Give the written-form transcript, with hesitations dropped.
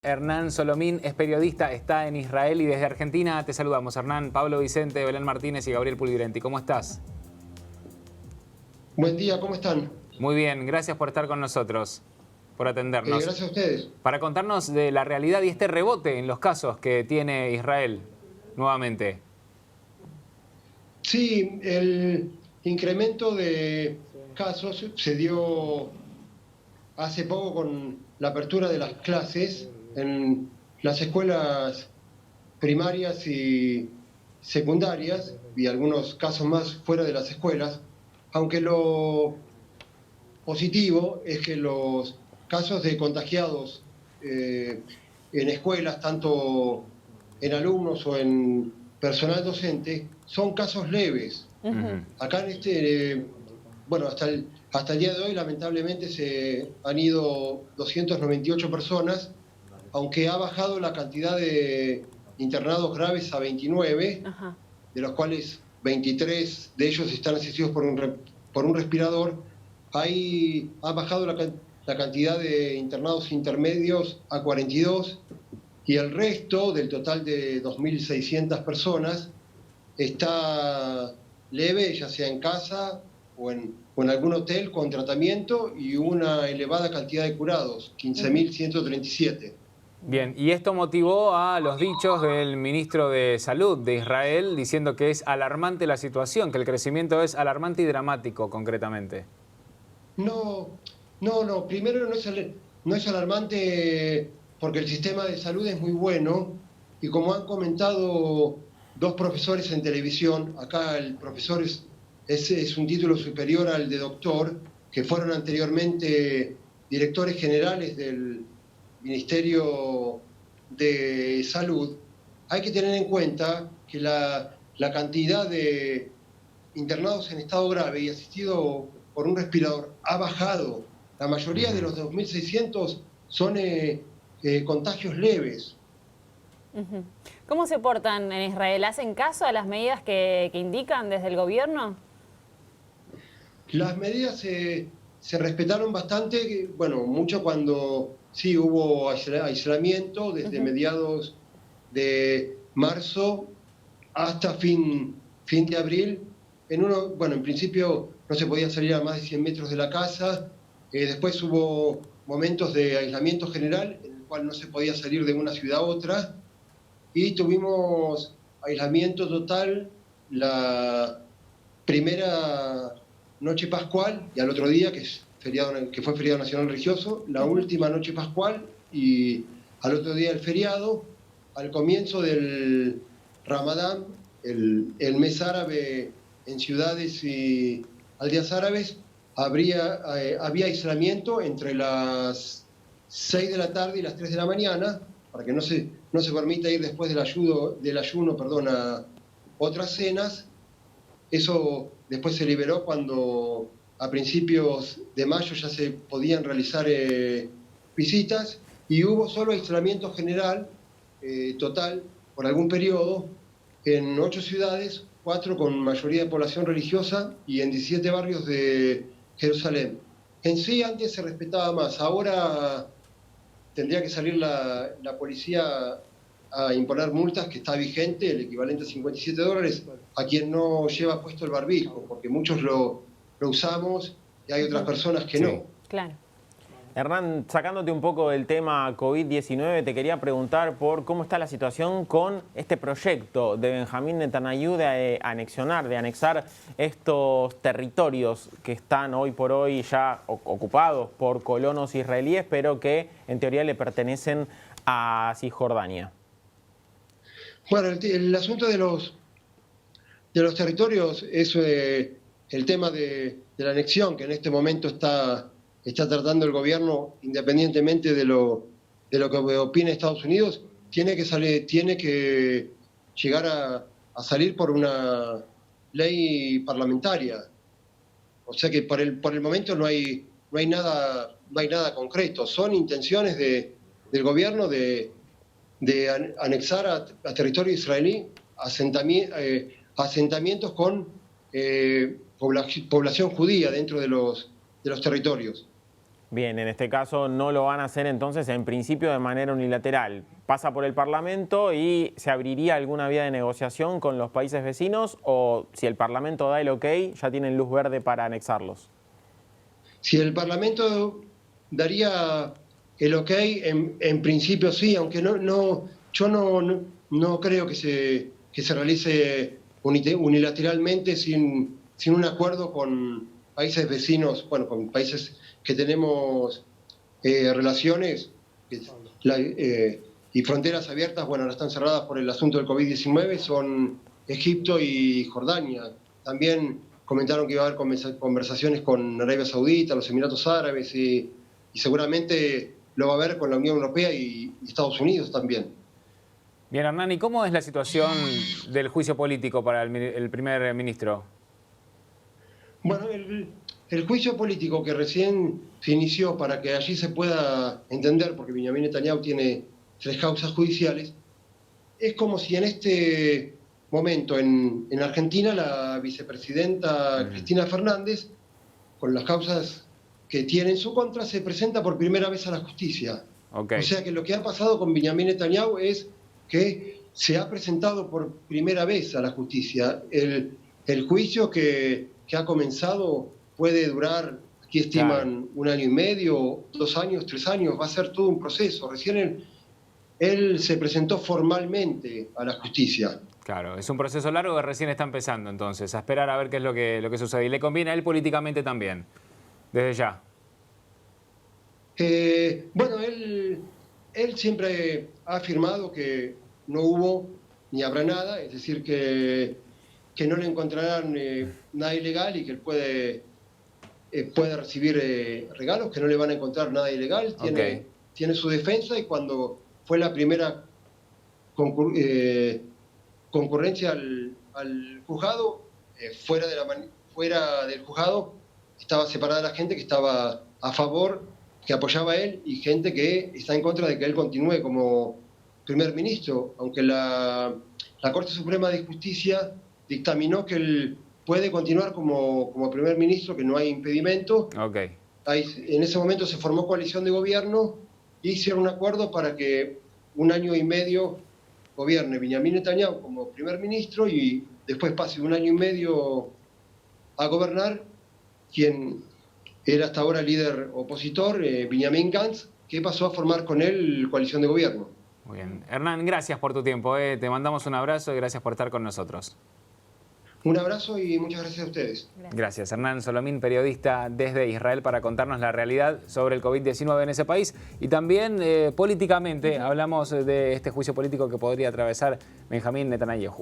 Hernán Solomín es periodista, está en Israel y desde Argentina te saludamos. Hernán, Pablo Vicente, Belén Martínez y Gabriel Puligrenti. ¿Cómo estás? Buen día, ¿cómo están? Muy bien, gracias por estar con nosotros, por atendernos. Gracias a ustedes. Para contarnos de la realidad y este rebote en los casos que tiene Israel nuevamente. Sí, el incremento de casos se dio hace poco con la apertura de las clases en las escuelas primarias y secundarias y algunos casos más fuera de las escuelas, aunque lo positivo es que los casos de contagiados en escuelas, tanto en alumnos o en personal docente, son casos leves. Acá hasta el día de hoy lamentablemente se han ido 298 personas, aunque ha bajado la cantidad de internados graves a 29, de los cuales 23 de ellos están asistidos por un respirador. Ahí ha bajado la cantidad de internados intermedios a 42 y el resto del total de 2.600 personas está leve, ya sea en casa o en algún hotel con tratamiento, y una elevada cantidad de curados, 15.137. Bien, y esto motivó a los dichos del ministro de Salud de Israel diciendo que es alarmante la situación, que el crecimiento es alarmante y dramático concretamente. No. Primero no es alarmante porque el sistema de salud es muy bueno y como han comentado dos profesores en televisión, acá el profesor es un título superior al de doctor, que fueron anteriormente directores generales del Ministerio de Salud. Hay que tener en cuenta que la cantidad de internados en estado grave y asistido por un respirador ha bajado. La mayoría de los 2.600 son contagios leves. ¿Cómo se portan en Israel? ¿Hacen caso a las medidas que indican desde el gobierno? Las medidas se respetaron bastante, bueno, mucho cuando sí hubo aislamiento desde mediados de marzo hasta fin de abril. En principio no se podía salir a más de 100 metros de la casa. Después hubo momentos de aislamiento general, en el cual no se podía salir de una ciudad a otra. Y tuvimos aislamiento total la primera noche pascual y al otro día, que fue feriado nacional religioso, la última noche pascual y al otro día el feriado. Al comienzo del Ramadán, el mes árabe en ciudades y aldeas árabes, había aislamiento entre las 6 de la tarde y las 3 de la mañana, para que no se permita ir después del ayuno a otras cenas. Eso después se liberó cuando a principios de mayo ya se podían realizar visitas y hubo solo aislamiento general total por algún periodo en 8 ciudades, 4 con mayoría de población religiosa y en 17 barrios de Jerusalén. En sí antes se respetaba más, ahora tendría que salir la policía a imponer multas, que está vigente, el equivalente a $57, a quien no lleva puesto el barbijo, porque muchos lo usamos y hay otras personas que no. Claro. Hernán, sacándote un poco del tema COVID-19, te quería preguntar por cómo está la situación con este proyecto de Benjamín Netanyahu de anexar estos territorios que están hoy por hoy ya ocupados por colonos israelíes, pero que en teoría le pertenecen a Cisjordania. Bueno, el asunto de los territorios es el tema de la anexión, que en este momento está tratando el gobierno, independientemente de lo que opine Estados Unidos, tiene que llegar a salir por una ley parlamentaria. O sea que por el momento no hay nada concreto. Son intenciones del gobierno de anexar a territorio israelí asentamientos con población judía dentro de los territorios. Bien, en este caso no lo van a hacer entonces en principio de manera unilateral. ¿Pasa por el Parlamento y se abriría alguna vía de negociación con los países vecinos o si el Parlamento da el ok, ya tienen luz verde para anexarlos? Si el Parlamento daría el ok, en principio sí, aunque yo no creo que se realice unilateralmente sin un acuerdo con países vecinos, bueno, con países que tenemos relaciones y fronteras abiertas, bueno, ahora están cerradas por el asunto del COVID-19, son Egipto y Jordania. También comentaron que iba a haber conversaciones con Arabia Saudita, los Emiratos Árabes y seguramente lo va a haber con la Unión Europea y Estados Unidos también. Bien, Hernán, ¿y cómo es la situación del juicio político para el primer ministro? Bueno, el juicio político que recién se inició para que allí se pueda entender, porque Benjamín Netanyahu tiene 3 causas judiciales, es como si en este momento en Argentina la vicepresidenta Cristina Fernández, con las causas que tiene en su contra, se presenta por primera vez a la justicia. Okay. O sea que lo que ha pasado con Benjamín Netanyahu es que se ha presentado por primera vez a la justicia. El juicio que ha comenzado puede durar, aquí estiman, 1 año y medio, 2 años, 3 años, va a ser todo un proceso. Recién él se presentó formalmente a la justicia. Claro, es un proceso largo que recién está empezando, entonces, a esperar a ver qué es lo que sucede. Y le conviene a él políticamente también, desde ya. Bueno, él siempre ha afirmado que no hubo ni habrá nada, es decir, que no le encontrarán nada ilegal y que él puede recibir regalos, que no le van a encontrar nada ilegal. Tiene su defensa y cuando fue la primera concurrencia al juzgado, fuera del juzgado estaba separada la gente que estaba a favor, que apoyaba a él, y gente que está en contra de que él continúe como primer ministro, aunque la Corte Suprema de Justicia dictaminó que él puede continuar como primer ministro, que no hay impedimento. Okay. En ese momento se formó coalición de gobierno y hicieron un acuerdo para que 1 año y medio gobierne Benjamín Netanyahu como primer ministro y después pase 1 año y medio a gobernar quien era hasta ahora líder opositor, Benjamin Gantz, que pasó a formar con él coalición de gobierno. Muy bien. Hernán, gracias por tu tiempo. Te mandamos un abrazo y gracias por estar con nosotros. Un abrazo y muchas gracias a ustedes. Gracias. Hernán Solomín, periodista desde Israel, para contarnos la realidad sobre el COVID-19 en ese país. Y también políticamente hablamos de este juicio político que podría atravesar Benjamín Netanyahu.